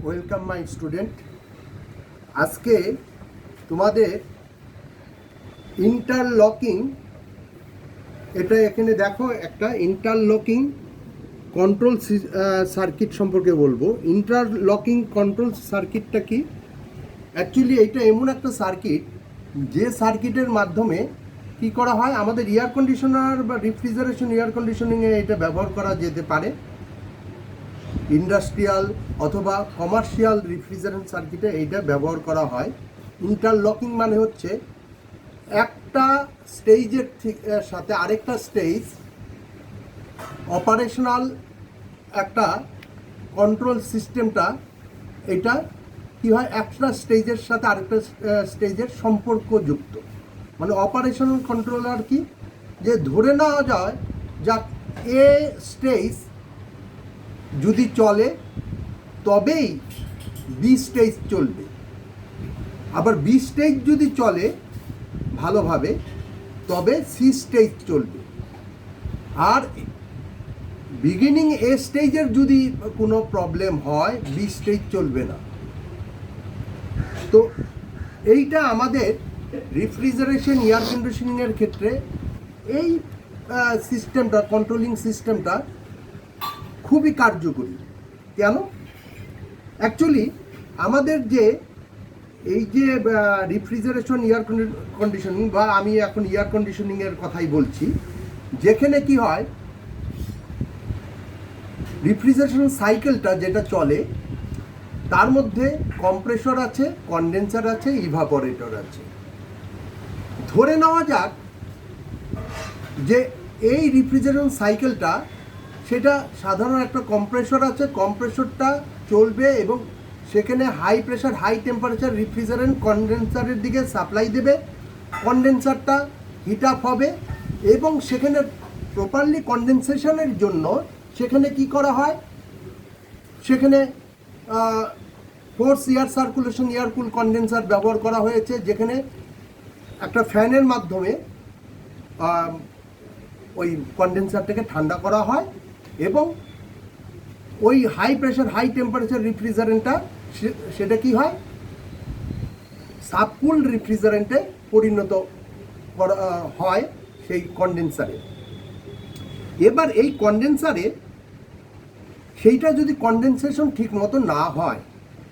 Welcome my student. আজকে তোমাদের interlocking, এটা এখানে দেখো একটা ইন্টারলকিং কন্ট্রোল সার্কিট সম্পর্কে বলবো। ইন্টারলকিং কন্ট্রোল সার্কিটটা কি? অ্যাকচুয়ালি এটা এমন একটা সার্কিট যে সার্কিটের মাধ্যমে কি করা হয়, আমাদের এয়ার কন্ডিশনার বা রেফ্রিজারেশন এয়ার কন্ডিশনিংয়ে এটা ব্যবহার করা যেতে পারে। ইন্ডাস্ট্রিয়াল অথবা কমার্শিয়াল রেফ্রিজারেন্ট সার্কিটে এইটা ব্যবহার করা হয়। ইন্টারলকিং মানে হচ্ছে একটা স্টেজের সাথে আরেকটা স্টেজ অপারেশনাল একটা কন্ট্রোল সিস্টেমটা, এটা কি হয়, একটা স্টেজের সাথে আরেকটা স্টেজের সম্পর্কযুক্ত। মানে অপারেশনাল কন্ট্রোলার কি, যে ধরে নেওয়া যায় যা এ স্টেজ যদি চলে তবেই বি স্টেজ চলবে, আবার বি স্টেজ যদি চলে ভালোভাবে তবে সি স্টেজ চলবে, আর বিগিনিং এ স্টেজের যদি কোনো প্রবলেম হয় বি স্টেজ চলবে না। তো এইটা আমাদের রেফ্রিজারেশন এয়ার কন্ডিশনিংয়ের ক্ষেত্রে এই সিস্টেমটা, কন্ট্রোলিং সিস্টেমটা খুবই কার্যকরী। কেন? অ্যাকচুয়ালি আমাদের যে এই যে রেফ্রিজারেশন এয়ার কন্ডিশনিং, বা আমি এখন এয়ার কন্ডিশনিংয়ের কথাই বলছি, যেখানে কি হয়, রেফ্রিজারেশন সাইকেলটা যেটা চলে তার মধ্যে কম্প্রেসর আছে, কনডেন্সার আছে, ইভাপোরেটর আছে। ধরে নেওয়া যাক যে এই রেফ্রিজারেশন সাইকেলটা, সেটা সাধারণ একটা কম্প্রেসর আছে, কম্প্রেসরটা চলবে এবং সেখানে high pressure high temperature refrigerant কনডেন্সারের দিকে সাপ্লাই দেবে। কনডেন্সারটা হিট আপ হবে এবং সেখানে প্রপারলি কনডেনসেশনের জন্য সেখানে কি করা হয়, সেখানে ফোর্স এয়ার সার্কুলেশন এয়ার কুল কনডেন্সার ব্যবহার করা হয়েছে, যেখানে একটা ফ্যানের মাধ্যমে ওই কনডেন্সারটাকে ঠান্ডা করা হয় এবং ওই হাই প্রেশার হাই টেম্পারেচার রেফ্রিজারেন্টটা সেটা কি হয়, সাবকুল রেফ্রিজারেন্টে পরিণত করা হয় সেই কনডেন্সারে। এবার এই কনডেন্সারে সেইটা যদি কনডেনসেশন ঠিক মতো না হয়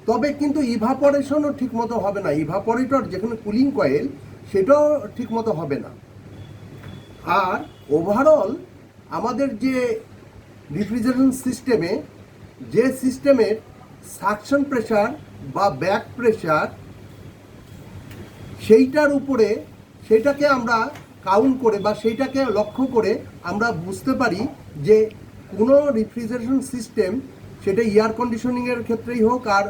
তবে কিন্তু ইভাপোরেশনও ঠিক মতো হবে না। ইভাপোরেটর যেখানে কুলিং কয়েল, সেটাও ঠিক মতো হবে না। আর ওভারঅল আমাদের যে রেফ্রিজারেশন সিস্টেমে, যে সিস্টেমের সাকশন প্রেশার বা ব্যাক প্রেশার, সেইটার উপরে সেটাকে আমরা কাউন্ট করে বা সেইটাকে লক্ষ্য করে আমরা বুঝতে পারি যে কোনো রেফ্রিজারেশন সিস্টেম, সেটা এয়ার কন্ডিশনিংয়ের ক্ষেত্রেই হোক আর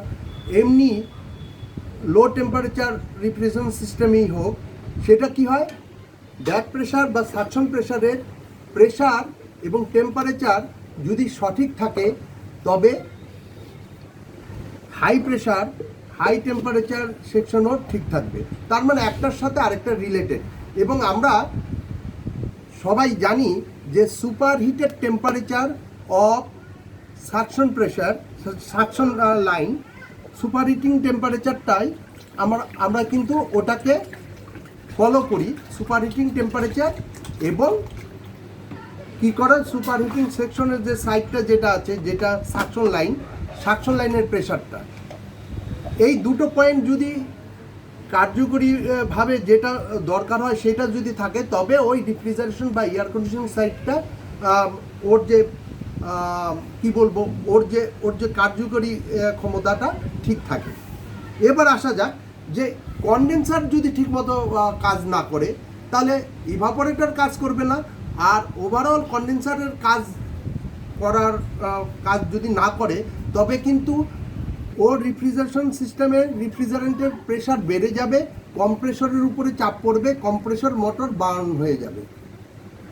এমনি লো টেম্পারেচার রেফ্রিজারেশন সিস্টেমেই হোক, সেটা কি হয়, ব্যাক প্রেশার বা সাকশন প্রেশারের প্রেশার এবং টেম্পারেচার যদি সঠিক থাকে তবে হাই প্রেশার হাই টেম্পারেচার সেকশনও ঠিক থাকবে। তার মানে একটার সাথে আরেকটা রিলেটেড। এবং আমরা সবাই জানি যে super heated temperature of suction pressure, suction line, super heating টেম্পারেচারটাই আমরা কিন্তু ওটাকে ফলো করি, সুপার হিটিং টেম্পারেচার এবং কি করে সুপার হিটিং সেকশনের যে সাইডটা যেটা আছে, যেটা সাকশন লাইনের প্রেশারটা, এই দুটো পয়েন্ট যদি কার্যকরীভাবে যেটা দরকার হয় সেটা যদি থাকে তবে ওই রেফ্রিজারেশন বা এয়ার কন্ডিশনিং সাইটটা ওর যে কি বলবো, ওর যে কার্যকরী ক্ষমতাটা ঠিক থাকে। এবার আসা যাক যে কনডেন্সার যদি ঠিকমতো কাজ না করে তাহলে ইভাপোরেটর কাজ করবে না, আর ওভারঅল কনডেন্সারের কাজ যদি না করে তবে কিন্তু ওর রেফ্রিজারেশন সিস্টেমের রেফ্রিজারেন্টের প্রেশার বেড়ে যাবে, কম্প্রেসরের উপরে চাপ পড়বে, কম্প্রেসর মোটর বার্ন হয়ে যাবে।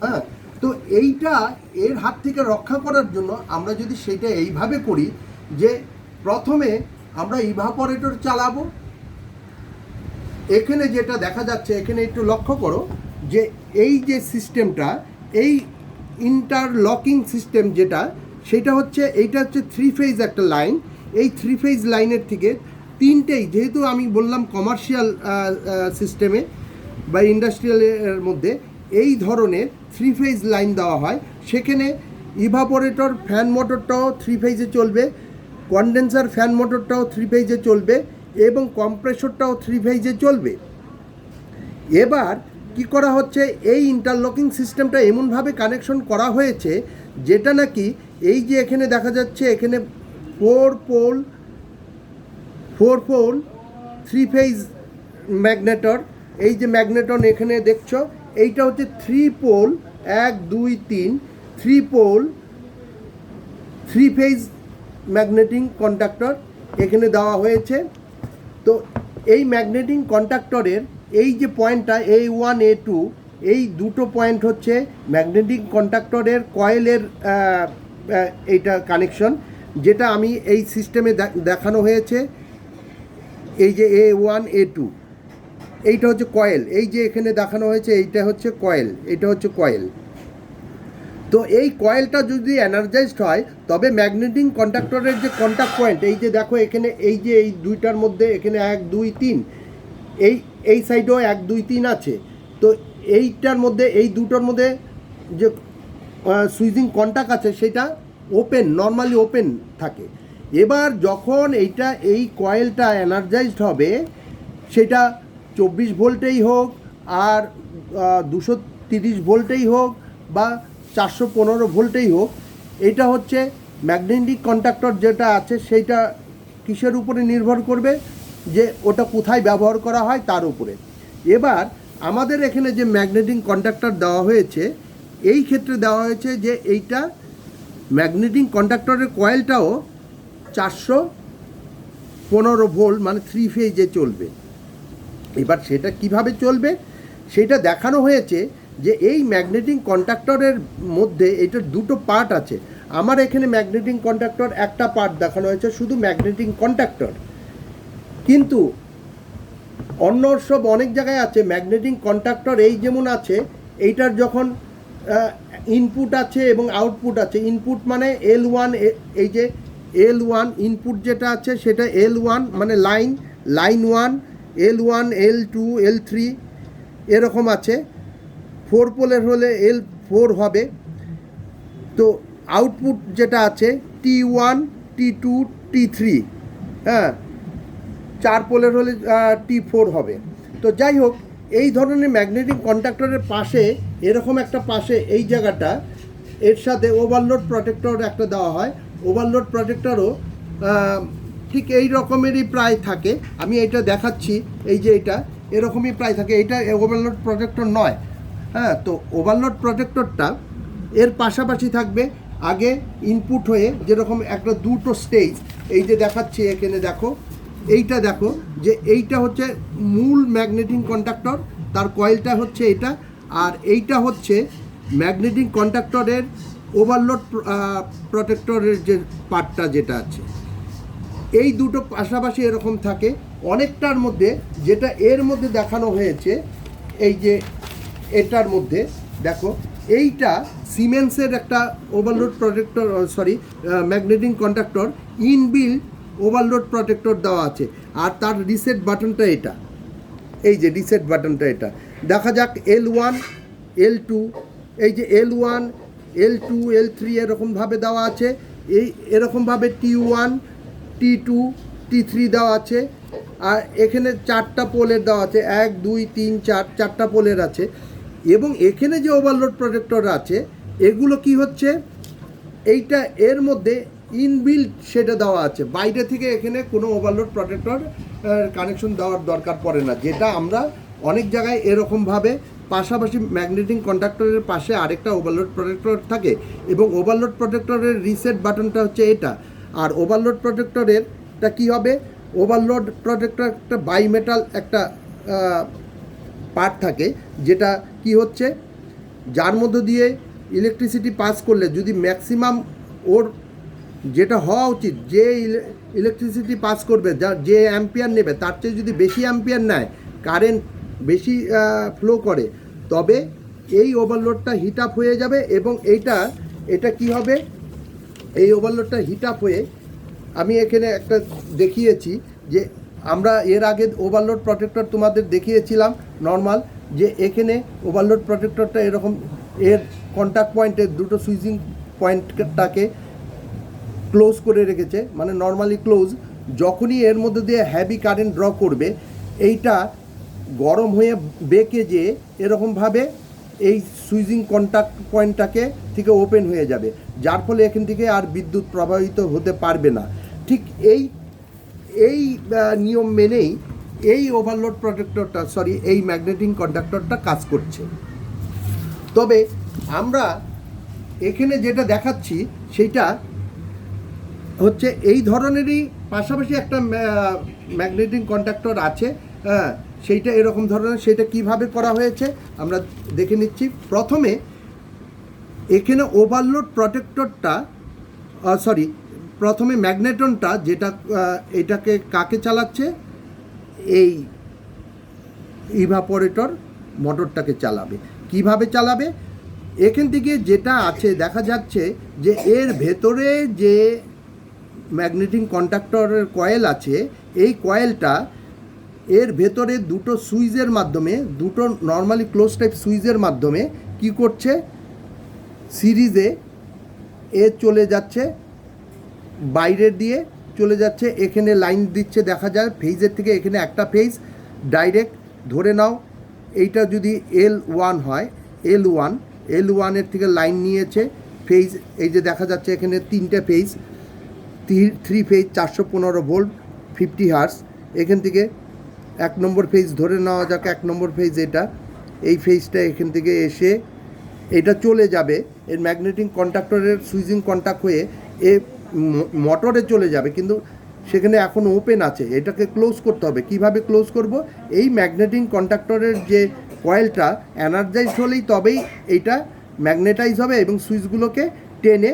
হ্যাঁ, তো এইটা এর হাত থেকে রক্ষা করার জন্য আমরা যদি সেটা এইভাবে করি যে প্রথমে আমরা ইভাপোরেটর চালাবো। এখানে যেটা দেখা যাচ্ছে, এখানে একটু লক্ষ্য করো যে এই যে সিস্টেমটা, এই ইন্টারলকিং সিস্টেম যেটা, সেটা হচ্ছে, এইটা হচ্ছে 3 ফেজ একটা লাইন। এই 3 ফেজ লাইনের থেকে তিনটেই, যেহেতু আমি বললাম কমার্শিয়াল সিস্টেমে বা ইন্ডাস্ট্রিয়ালের মধ্যে এই ধরনের 3 ফেজ লাইন দেওয়া হয়, সেখানে ইভাপোরেটর ফ্যান মোটরটাও 3 ফেজে চলবে, কন্ডেন্সার ফ্যান মোটরটাও 3 ফেজে চলবে এবং কম্প্রেসরটাও 3 ফেজে চলবে। এবার কি করা হচ্ছে, এই ইন্টারলকিং সিস্টেমটা এমনভাবে কানেকশন করা হয়েছে যেটা নাকি এই যে এখানে দেখা যাচ্ছে, এখানে 4 পোল 3 ফেজ ম্যাগনেটর, এই যে ম্যাগনেটন এখানে দেখছো, এইটা হচ্ছে 3 পোল 1 2 3 3 পোল 3 ফেজ ম্যাগনেটিং কন্ডাক্টর এখানে দেওয়া হয়েছে। তো এই ম্যাগনেটিং কন্ডাক্টরের এই যে পয়েন্টটা A1 A2, এই দুটো পয়েন্ট হচ্ছে ম্যাগনেটিক কন্ডাক্টরের কয়েলের এইটা কানেকশন, যেটা আমি এই সিস্টেমে দেখানো হয়েছে। এই যে A1 A2, এইটা হচ্ছে কয়েল, এই যে এখানে দেখানো হয়েছে এইটা হচ্ছে কয়েল, এটা হচ্ছে কয়েল। তো এই কয়েলটা যদি এনার্জাইজড হয় তবে ম্যাগনেটিক কন্ডাক্টরের যে কন্ট্যাক্ট পয়েন্ট, এই যে দেখো এখানে এই যে এই দুইটার মধ্যে এখানে 1 2 3, এই সাইডেও 1 2 3 আছে। তো এইটার মধ্যে, এই দুটোর মধ্যে যে সুইচিং কন্ট্যাক্ট আছে সেটা ওপেন, নর্মালি ওপেন থাকে। এবার যখন এই কয়েলটা এনার্জাইজড হবে, সেটা 24 ভোল্টেই হোক আর 230 ভোল্টেই হোক বা 415 ভোল্টেই হোক, এটা হচ্ছে ম্যাগনেটিক কন্ডাক্টর যেটা আছে সেইটা কিসের উপরে নির্ভর করবে, যে ওটা কোথায় ব্যবহার করা হয় তার উপরে। এবার আমাদের এখানে যে ম্যাগনেটিক কন্ডাক্টর দেওয়া হয়েছে, এই ক্ষেত্রে দেওয়া হয়েছে যে এইটা ম্যাগনেটিক কন্ডাক্টরের কয়েলটাও 415 ভোল্ট মানে 3 ফেজে চলবে। এবার সেটা কিভাবে চলবে সেটা দেখানো হয়েছে যে এই ম্যাগনেটিক কন্ডাক্টরের মধ্যে এটার দুটো পার্ট আছে। আমার এখানে ম্যাগনেটিক কন্ডাক্টর একটা পার্ট দেখানো হয়েছে, শুধু ম্যাগনেটিক কন্ডাক্টর, কিন্তু অন্য সব অনেক জায়গায় আছে ম্যাগনেটিক কন্ডাক্টর। এই যেমন আছে, এইটার যখন ইনপুট আছে এবং আউটপুট আছে, ইনপুট মানে L1, এই যে L1 ইনপুট যেটা আছে সেটা L1 মানে লাইন 1, L1 L2 L3 এরকম আছে। 4 পোলের হলে L4 হবে। তো আউটপুট যেটা আছে T1 T2 T3, হ্যাঁ, 4 পোলের হলে T4 হবে। তো যাই হোক, এই ধরনের ম্যাগনেটিক কন্ডাক্টরের পাশে এরকম একটা পাশে এই জায়গাটা, এর সাথে ওভারলোড প্রোটেক্টর একটা দেওয়া হয়। ওভারলোড প্রোটেক্টরও ঠিক এই রকমেরই প্রায় থাকে, আমি এটা দেখাচ্ছি, এই যে এটা এরকমই প্রায় থাকে। এটা ওভারলোড প্রোটেক্টর নয়, হ্যাঁ। তো ওভারলোড প্রোটেক্টরটা এর পাশাপাশি থাকবে, আগে ইনপুট হয়ে যেরকম একটা দুটো স্টেজ, এই যে দেখাচ্ছি এখানে দেখো, এইটা দেখো যে এইটা হচ্ছে মূল ম্যাগনেটিক কন্ডাক্টর, তার কয়েলটা হচ্ছে এটা, আর এইটা হচ্ছে ম্যাগনেটিক কন্ডাক্টরের ওভারলোড প্রোটেক্টরের যে পার্টটা যেটা আছে। এই দুটো পাশাপাশি এরকম থাকে। অনেকটার মধ্যে যেটা এর মধ্যে দেখানো হয়েছে, এই যে এটার মধ্যে দেখো, এইটা সিমেন্সের একটা overload protector, magnetic conductor inbuilt overload protector দেওয়া আছে। আর তার রিসেট বাটনটা এটা, এই যে রিসেট বাটনটা এটা দেখা যাক। L1 L2, এই যে L1 L2 L3 এরকমভাবে দেওয়া আছে। এই এরকমভাবে T1 T2 T3 দেওয়া আছে। আর এখানে 4টা পোলের দেওয়া আছে, 1 2 3 4, 4টা পোলের আছে। এবং এখানে যে ওভারলোড প্রোটেক্টর আছে, এগুলো কি হচ্ছে, এইটা এর মধ্যে ইনবিল্ট সেটা দেওয়া আছে, বাইরে থেকে এখানে কোনো ওভারলোড প্রোটেক্টর কানেকশন দেওয়ার দরকার পড়ে না, যেটা আমরা অনেক জায়গায় এরকমভাবে পাশাপাশি ম্যাগনেটিক কন্ডাক্টরের পাশে আরেকটা ওভারলোড প্রোটেক্টর থাকে। এবং ওভারলোড প্রোটেক্টরের রিসেট বাটনটা হচ্ছে এটা। আর ওভারলোড প্রোটেক্টরেরটা কী হবে, ওভারলোড প্রোটেক্টর একটা বাইমেটাল একটা পার্ট থাকে, যেটা কি হচ্ছে, যার মধ্য দিয়ে ইলেকট্রিসিটি পাস করলে যদি ম্যাক্সিমাম ওর যেটা হওয়া উচিত, যে ইলেকট্রিসিটি পাস করবে, যে অ্যাম্পিয়ার নেবে তার চেয়ে যদি বেশি অ্যাম্পিয়ার নেয়, কারেন্ট বেশি ফ্লো করে, তবে এই ওভারলোডটা হিট আপ হয়ে যাবে। এবং এটা কি হবে, এই ওভারলোডটা হিট আপ হয়ে আমি এখানে একটা দেখিয়েছি যে আমরা এর আগে ওভারলোড প্রোটেক্টর তোমাদের দেখিয়েছিলাম নর্মাল, যে এখানে ওভারলোড প্রোটেক্টরটা এরকম এর কন্ট্যাক্ট পয়েন্টের দুটো সুইচিং পয়েন্টটাকে ক্লোজ করে রেখেছে, মানে নর্মালি ক্লোজ। যখনই এর মধ্যে দিয়ে হ্যাভি কারেন্ট ড্র করবে, এইটা গরম হয়ে বেঁকে যেয়ে এরকমভাবে এই সুইচিং কন্ট্যাক্ট পয়েন্টটাকে থেকে ওপেন হয়ে যাবে, যার ফলে এখান থেকে আর বিদ্যুৎ প্রবাহিত হতে পারবে না। ঠিক এই নিয়ম মেনেই এই ওভারলোড প্রোটেক্টরটা এই ম্যাগনেটিক কন্ডাক্টরটা কাজ করছে। তবে আমরা এখানে যেটা দেখাচ্ছি সেটা হচ্ছে এই ধরনেরই পাশাপাশি একটা ম্যাগনেটিক কন্ডাক্টর আছে, হ্যাঁ, সেইটা এরকম ধরনের। সেটা কিভাবে করা হয়েছে আমরা দেখে নিচ্ছি। প্রথমে এখানে ওভারলোড প্রোটেক্টরটা প্রথমে ম্যাগনেটনটা যেটা এটাকে কাকে চালাচ্ছে, এই ইভাপোরেটর মোটরটাকে চালাবে। কিভাবে চালাবে, এখান থেকে যেটা আছে দেখা যাচ্ছে যে এর ভেতরে যে ম্যাগনেটিক কন্ডাক্টরের কয়েল আছে, এই কয়েলটা এর ভেতরে দুটো সুইচের মাধ্যমে, দুটো নর্মালি ক্লোজ টাইপ সুইচের মাধ্যমে কি করছে, সিরিজে এ চলে যাচ্ছে, বাইরের দিয়ে চলে যাচ্ছে, এখানে লাইন দিচ্ছে দেখা যায় ফেজের থেকে। এখানে একটা ফেজ ডাইরেক্ট ধরে নাও, এইটা যদি L1 হয়, L1 থেকে লাইন নিয়েছে ফেজ, এই যে দেখা যাচ্ছে এখানে তিনটে ফেজ, 3 ফেজ 415 ভোল্ট 50 হার্স। এখান থেকে 1 নম্বর ফেজ ধরে নেওয়া যাক, 1 নম্বর ফেজ এটা, এই ফেজটা এখান থেকে এসে এটা চলে যাবে এর ম্যাগনেটিক কন্ডাক্টরের সুইচিং কন্ট্যাক্ট হয়ে এ মোটরে চলে যাবে, কিন্তু সেখানে এখন ওপেন আছে, এটাকে ক্লোজ করতে হবে। কিভাবে ক্লোজ করব, এই ম্যাগনেটিক কন্ডাক্টরের যে কয়েলটা এনার্জাইজ হলেই তবেই এইটা ম্যাগনেটাইজ হবে এবং সুইচগুলোকে টেনে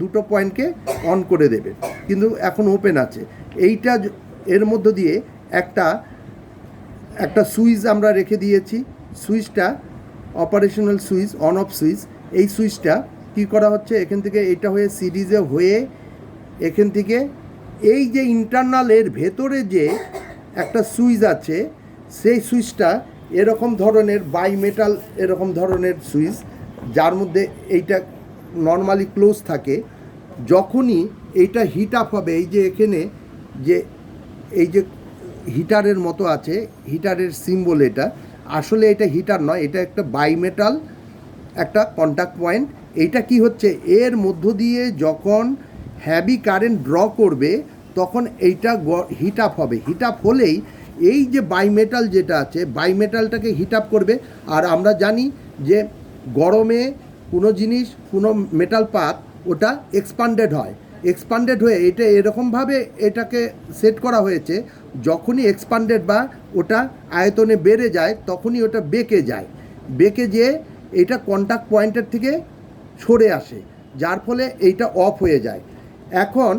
দুটো পয়েন্টকে অন করে দেবে, কিন্তু এখন ওপেন আছে। এইটা এর মধ্য দিয়ে একটা সুইচ আমরা রেখে দিয়েছি। সুইচটা operational switch, on off switch. এই সুইচটা কী করা হচ্ছে, এখান থেকে এটা হয়ে সিরিজে হয়ে এখান থেকে এই যে ইন্টারনাল এর ভেতরে যে একটা সুইচ আছে, সেই সুইচটা এরকম ধরনের বাইমেটাল এরকম ধরনের সুইচ, যার মধ্যে এইটা নর্মালি ক্লোজ থাকে। যখনই এইটা হিট আপ হবে, এই যে এখানে এই যে হিটারের মতো আছে, হিটারের সিম্বল, এটা আসলে এটা হিটার নয়, এটা একটা বাইমেটাল একটা কন্ট্যাক্ট পয়েন্ট। এইটা কি হচ্ছে, এর মধ্য দিয়ে যখন হ্যাভি কারেন্ট ড্র করবে তখন এইটা হিট আপ হবে। হিট আপ হলেই এই যে বাইমেটাল যেটা আছে, বাইমেটালটাকে হিট আপ করবে। আর আমরা জানি যে গরমে কোনো জিনিস, কোনো মেটাল পাত, ওটা এক্সপান্ডেড হয়, এক্সপান্ডেড হয়ে এটা এরকমভাবে এটাকে সেট করা হয়েছে, যখনই এক্সপান্ডেড বা ওটা আয়তনে বেড়ে যায় তখনই ওটা বেঁকে যেয়ে এটা কন্ট্যাক্ট পয়েন্টের থেকে সরে আসে, যার ফলে এইটা অফ হয়ে যায়। এখন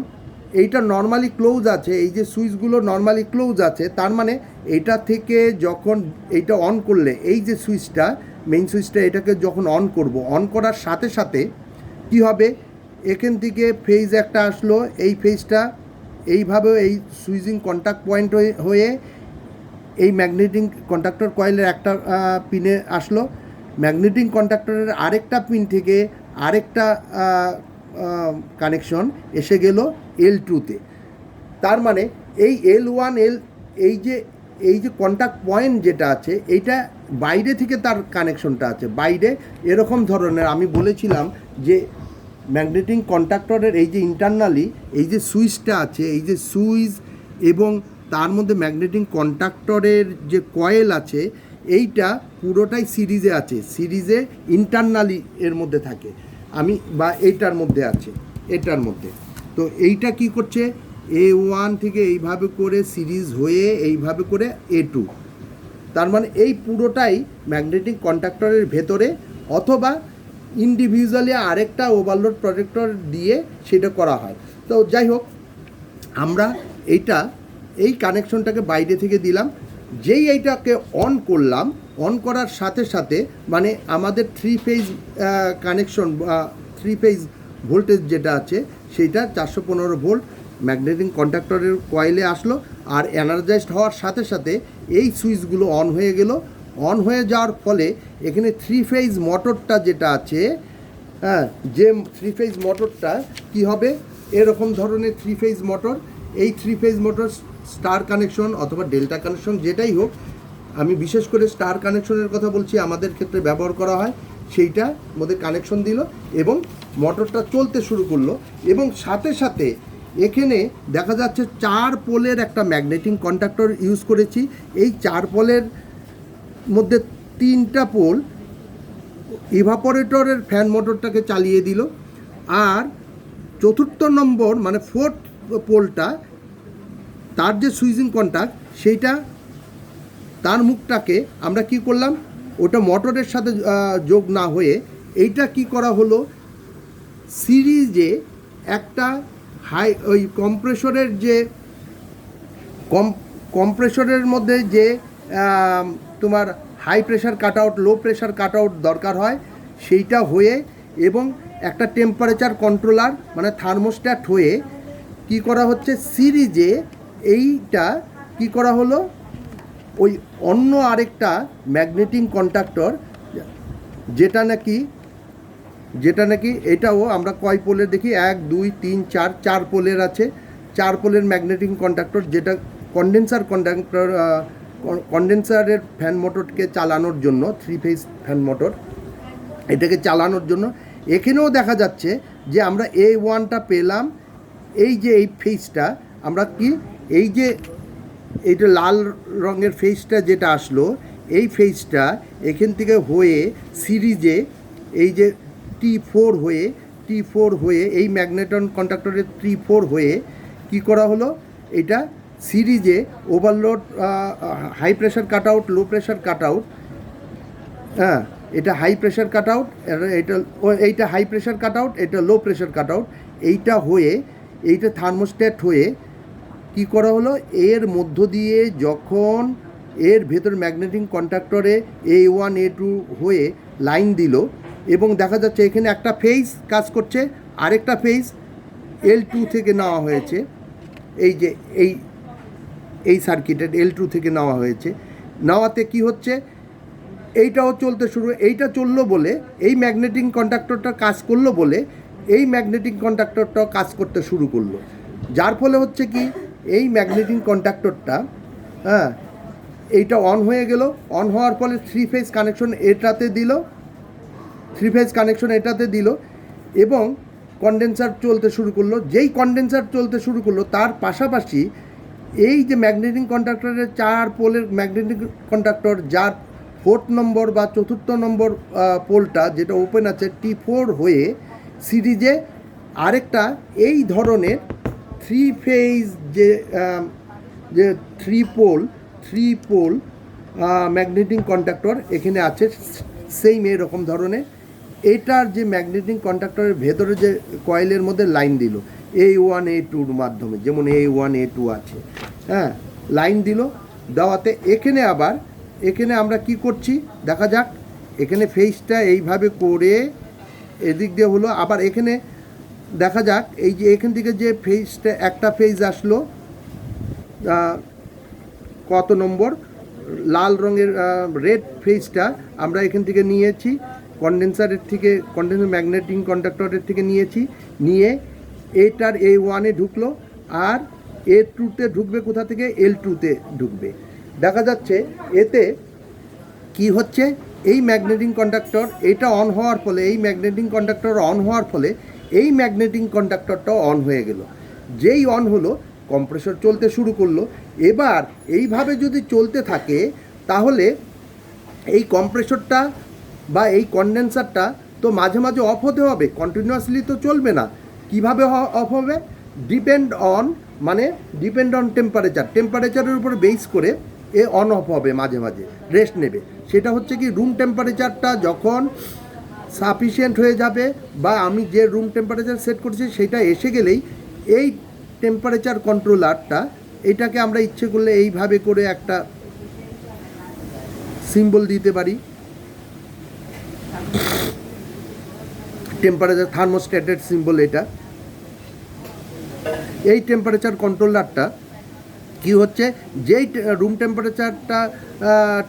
এইটা নর্মালি ক্লোজ আছে, এই যে সুইচগুলো নর্মালি ক্লোজ আছে, তার মানে এইটা থেকে যখন এইটা অন করলে, এই যে সুইচটা, মেইন সুইচটা, এটাকে যখন অন করব, অন করার সাথে সাথে কী হবে, এখান থেকে ফেজ একটা আসলো, এই ফেজটা এইভাবে এই সুইচিং কন্ট্যাক্ট পয়েন্ট হয়ে এই ম্যাগনেটিক কন্ডাক্টর কয়েলের একটা পিনে আসলো, ম্যাগনেটিক কন্ডাক্টরের আরেকটা পিন থেকে আরেকটা কানেকশন এসে গেল L2-তে। তার মানে এই L1 এই যে কন্ট্যাক্ট পয়েন্ট যেটা আছে, এইটা বাইরে থেকে তার কানেকশনটা আছে, বাইরে এরকম ধরনের। আমি বলেছিলাম যে ম্যাগনেটিক কন্ডাক্টরের এই যে ইন্টারনালি এই যে সুইচটা আছে, এই যে সুইচ এবং তার মধ্যে ম্যাগনেটিক কন্ডাক্টরের যে কয়েল আছে, এইটা পুরোটাই সিরিজে আছে, সিরিজে ইন্টারনালি এর মধ্যে থাকে, বা এইটার মধ্যে আছে, এটার মধ্যে। তো এইটা কি করছে, A1 থেকে এইভাবে করে সিরিজ হয়ে এইভাবে করে A2, তার মানে এই পুরোটাই ম্যাগনেটিক কন্ডাক্টরের ভেতরে, অথবা ইন্ডিভিজুয়ালি আরেকটা ওভারলোড প্রোটেক্টর দিয়ে সেটা করা হয়। তো যাই হোক, আমরা এই কানেকশনটাকে বাইরে থেকে দিলাম, যেই এইটাকে অন করলাম, অন করার সাথে সাথে মানে আমাদের 3 ফেজ কানেকশন বা 3 ফেজ ভোল্টেজ যেটা আছে, সেইটা 415 ভোল্ট ম্যাগনেটিক কন্ডাক্টরের কয়েলে আসলো, আর এনার্জাইজড হওয়ার সাথে সাথে এই সুইচগুলো অন হয়ে গেল। অন হয়ে যাওয়ার ফলে এখানে 3 ফেজ মোটরটা যেটা আছে, হ্যাঁ, যে 3 ফেজ মোটরটা কি হবে, এরকম ধরনের 3 ফেজ মোটর। এই 3 ফেজ মোটর স্টার কানেকশন অথবা ডেল্টা কানেকশন যেটাই হোক, আমি বিশেষ করে স্টার কানেকশনের কথা বলছি, আমাদের ক্ষেত্রে ব্যবহার করা হয়, সেইটা মধ্যে কানেকশন দিল এবং মোটরটা চলতে শুরু করলো। এবং সাথে সাথে এখানে দেখা যাচ্ছে 4 পোলের একটা ম্যাগনেটিক কন্ডাক্টর ইউজ করেছি। এই 4 পোলের মধ্যে 3টা পোল ইভাপোরেটরের ফ্যান মোটরটাকে চালিয়ে দিল, আর 4র্থ নম্বর মানে 4th পোলটা, তার যে সুইচিং কন্ট্যাক্ট, সেইটা তার মুখটাকে আমরা কি করলাম, ওটা মোটরের সাথে যোগ না হয়ে এইটা কি করা হলো, সিরিজে একটা ওই কম্প্রেসরের যে কম্প্রেসরের মধ্যে যে তোমার high pressure cut out, low pressure cut out দরকার হয়, সেইটা হয়ে এবং একটা টেম্পারেচার কন্ট্রোলার মানে থার্মোস্ট্যাট হয়ে কি করা হচ্ছে, সিরিজে এইটা কি করা হলো, ওই অন্য আরেকটা ম্যাগনেটিক কন্ডাক্টর যেটা নাকি এটাও আমরা কয় পোলের দেখি, 1 2 3 4 4 পোলের আছে। 4 পোলের ম্যাগনেটিক কন্ডাক্টর, যেটা কন্ডেন্সারের ফ্যান মোটরকে চালানোর জন্য, 3 ফেজ ফ্যান মোটর এটাকে চালানোর জন্য। এখানেও দেখা যাচ্ছে যে আমরা A1টা পেলাম, এই যে এই ফেজটা আমরা কি, এই যে এইটা লাল রঙের ফেজটা যেটা আসলো, এই ফেজটা এখান থেকে হয়ে সিরিজে এই যে T4 হয়ে এই ম্যাগনেটন কন্ডাক্টরের T4 হয়ে কি করা হলো, এটা সিরিজে overload, high pressure cut out, low pressure cut out, হ্যাঁ, এটা হাই প্রেশার কাট আউট, এইটা হাই প্রেশার কাট আউট, এটা লো প্রেশার কাট আউট, এইটা হয়ে এইটা থার্মোস্ট্যাট হয়ে কি করা হলো, এর মধ্য দিয়ে যখন এর ভেতর ম্যাগনেটিক কন্ডাক্টরে A1 A2 হয়ে লাইন দিল, এবং দেখা যাচ্ছে এখানে একটা ফেজ কাজ করছে, আরেকটা ফেজ L2 থেকে নেওয়া হয়েছে, এই যে এই সার্কিটের L2 থেকে নেওয়া হয়েছে। নেওয়াতে কি হচ্ছে, এইটাও চলতে শুরু, এইটা চললো বলে এই ম্যাগনেটিক কন্ডাক্টরটা কাজ করলো বলে এই ম্যাগনেটিক কন্ডাক্টরটাও কাজ করতে শুরু করলো, যার ফলে হচ্ছে কি, এই ম্যাগনেটিক কন্ডাক্টরটা, হ্যাঁ, এইটা অন হয়ে গেল। অন হওয়ার ফলে 3 ফেজ কানেকশন এটাতে দিল এবং কন্ডেন্সার চলতে শুরু করলো। যেই কন্ডেন্সার চলতে শুরু করলো, তার পাশাপাশি এই যে ম্যাগনেটিক কন্ডাক্টরের 4 পোলের ম্যাগনেটিক কন্ডাক্টর, যার 4th নম্বর বা 4র্থ নম্বর পোলটা যেটা ওপেন আছে, T4 হয়ে সিরিজে আরেকটা এই ধরনের 3 ফেজ যে 3 পোল ম্যাগনেটিক কন্ডাক্টর এখানে আছে, সেম এরকম ধরনের। এটার যে ম্যাগনেটিক কন্ডাক্টরের ভেতরে যে কয়েলের মধ্যে লাইন দিল A1 A2-র মাধ্যমে, যেমন A1 A2 আছে, হ্যাঁ, লাইন দিল। দেওয়াতে এখানে আমরা কি করছি দেখা যাক। এখানে ফেজটা এইভাবে করে এদিক দিয়ে হলো, আবার এখানে দেখা যাক এই যে এখান থেকে যে ফেজটা, একটা ফেজ আসলো, কত নম্বর, লাল রঙের রেড ফেজটা আমরা এখান থেকে নিয়েছি, কন্ডেন্সার ম্যাগনেটিক কন্ডাক্টরের থেকে নিয়ে এটার A1-এ ঢুকলো, আর A2-তে ঢুকবে কোথা থেকে, L2-তে ঢুকবে। দেখা যাচ্ছে এতে কি হচ্ছে, এই ম্যাগনেটিক কন্ডাক্টর এটা অন হওয়ার ফলে, এই ম্যাগনেটিক কন্ডাক্টরটাও অন হয়ে গেল। যেই অন হলো, কম্প্রেসর চলতে শুরু করলো। এবার এইভাবে যদি চলতে থাকে, তাহলে এই কম্প্রেসরটা বা এই কন্ডেন্সারটা তো মাঝে মাঝে অফ হতে হবে, কন্টিনিউয়াসলি তো চলবে না। কিভাবে অফ হবে, ডিপেন্ড অন টেম্পারেচারের উপর বেস করে অন অফ হবে, মাঝে মাঝে রেস্ট নেবে। সেটা হচ্ছে কি, রুম টেম্পারেচারটা যখন সাফিসিয়েন্ট হয়ে যাবে, বা আমি যে রুম টেম্পারেচার সেট করছি সেটা এসে গেলেই এই টেম্পারেচার কন্ট্রোলারটা, এটাকে আমরা ইচ্ছে করলে এইভাবে করে একটা সিম্বল দিতে পারি, টেম্পারেচার থার্মোস্ট্যাটের সিম্বল এটা। এই টেম্পারেচার কন্ট্রোলারটা কি হচ্ছে, যেই রুম টেম্পারেচারটা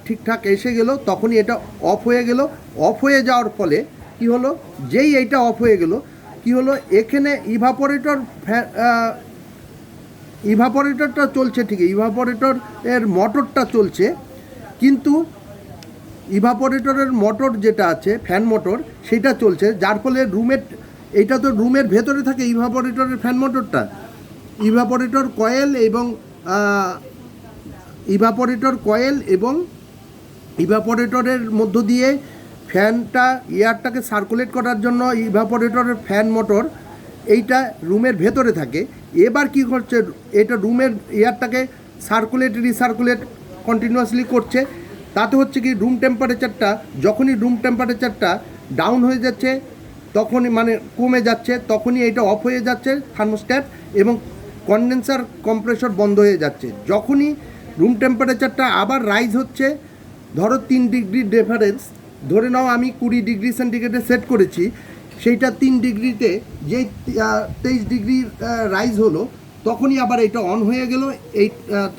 ঠিকঠাক এসে গেল তখনই এটা অফ হয়ে গেল। অফ হয়ে যাওয়ার ফলে কি হলো, যেই এইটা অফ হয়ে গেল কি হলো, এখানে ইভাপোরেটরটা চলছে ঠিকই, ইভাপোরেটর এর মোটরটা চলছে, কিন্তু ইভাপোরেটরের মোটর যেটা আছে ফ্যান মোটর সেটা চলছে, যার ফলে এইটা তো রুমের ভেতরে থাকে ইভাপোরেটরের ফ্যান মোটরটা, ইভাপোরেটর কয়েল এবং ইভাপোরেটরের মধ্য দিয়ে ফ্যানটা এয়ারটাকে সার্কুলেট করার জন্য ইভাপোরেটরের ফ্যান মোটর এইটা রুমের ভেতরে থাকে। এবার কি করছে, এটা রুমের এয়ারটাকে রিসার্কুলেট কন্টিনিউয়াসলি করছে। তাতে হচ্ছে কি, যখনই রুম টেম্পারেচারটা ডাউন হয়ে যাচ্ছে, তখনই মানে কমে যাচ্ছে, তখনই এটা অফ হয়ে যাচ্ছে থার্মোস্ট্যাট, এবং কনডেন্সার কম্প্রেসর বন্ধ হয়ে যাচ্ছে। যখনই রুম টেম্পারেচারটা আবার রাইজ হচ্ছে, ধরো 3 ডিগ্রি ডিফারেন্স, ধরে নাও আমি 20 ডিগ্রি সেন্টিগ্রেডে সেট করেছি, সেইটা 3 ডিগ্রিতে যেই 23 ডিগ্রি রাইজ হলো, তখনই আবার এটা অন হয়ে গেল। এই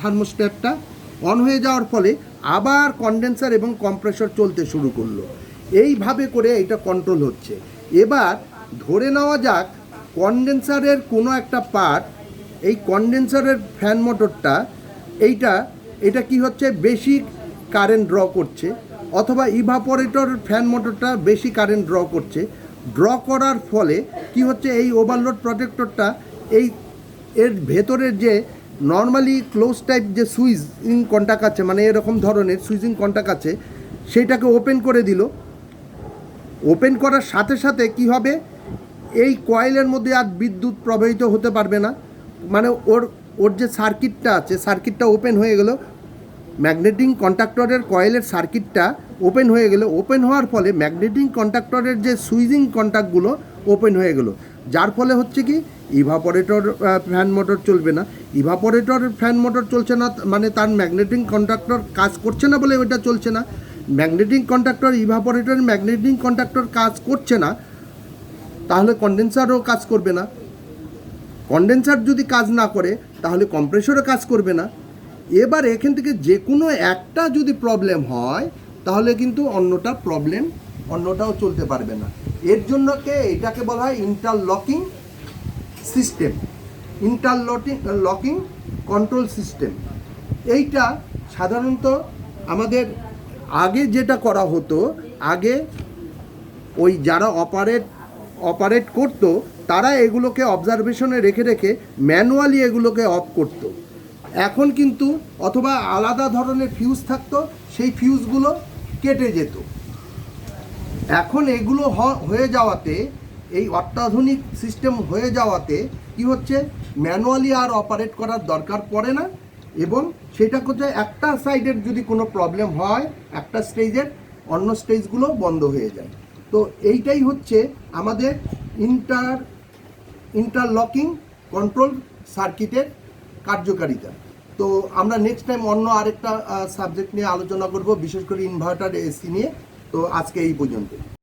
থার্মোস্ট্যাটটা অন হয়ে যাওয়ার ফলে আবার কনডেন্সার এবং কম্প্রেসর চলতে শুরু করলো। এইভাবে করে এটা কন্ট্রোল হচ্ছে। এবার ধরে নেওয়া যাক কনডেন্সারের কোনো একটা পার্ট, এই কনডেন্সারের ফ্যান মোটরটা এটা কি হচ্ছে, বেশি কারেন্ট ড্র করছে, অথবা ইভাপোরেটর ফ্যান মোটরটা বেশি কারেন্ট ড্র করার ফলে কি হচ্ছে, এই ওভারলোড প্রটেক্টরটা এর ভেতরের যে নর্মালি ক্লোজ টাইপ যে সুইচিং কন্টাক্ট আছে, মানে এরকম ধরনের সুইচিং কন্টাক্ট আছে, সেইটাকে ওপেন করে দিল। ওপেন করার সাথে সাথে কি হবে, এই কয়েলের মধ্যে আর বিদ্যুৎ প্রবাহিত হতে পারবে না, মানে ওর যে সার্কিটটা আছে, সার্কিটটা ওপেন হয়ে গেল, ম্যাগনেটিক কন্ডাক্টরের কয়েলের সার্কিটটা ওপেন হয়ে গেল। ওপেন হওয়ার ফলে ম্যাগনেটিক কন্ডাক্টরের যে সুইচিং কন্ট্যাক্টগুলো ওপেন হয়ে গেল, যার ফলে হচ্ছে কি, ইভাপোরেটর ফ্যান মোটর চলবে না। ইভাপোরেটর ফ্যান মোটর চলছে না মানে তার ম্যাগনেটিক কন্ডাক্টর কাজ করছে না বলে ওটা চলছে না। ইভাপোরেটর ম্যাগনেটিক কন্ডাক্টর কাজ করছে না, তাহলে কনডেন্সারও কাজ করবে না। কনডেন্সার যদি কাজ না করে তাহলে কম্প্রেসরও কাজ করবে না। এবার এখান থেকে যে কোনো একটা যদি প্রবলেম হয়, তাহলে কিন্তু অন্যটাও চলতে পারবে না। এর জন্য এটাকে বলা হয় interlocking system, interlocking control system. এইটা সাধারণত আমাদের আগে যেটা করা হতো, আগে ওই যারা অপারেট করতো তারা এগুলোকে অবজারভেশনে রেখে রেখে ম্যানুয়ালি এগুলোকে অফ করতো। এখন কিন্তু অথবা আলাদা ধরনের ফিউজ থাকতো, সেই ফিউজগুলো কেটে যেত। এখন এগুলো হয়ে যাওয়াতে, এই অত্যাধুনিক সিস্টেম হয়ে যাওয়াতে কি হচ্ছে, ম্যানুয়ালি আর অপারেট করার দরকার পড়ে না, এবং সেটা কোথায় একটা সাইডের যদি কোনো প্রবলেম হয়, একটা স্টেজের অন্য স্টেজগুলো বন্ধ হয়ে যায়। তো এইটাই হচ্ছে আমাদের ইন্টারলকিং কন্ট্রোল সার্কিটের কার্যকারিতা। তো আমরা নেক্সট টাইম অন্য আরেকটা সাবজেক্ট নিয়ে আলোচনা করব, বিশেষ করে ইনভার্টার এসি নিয়ে। তো আজকে এই পর্যন্ত।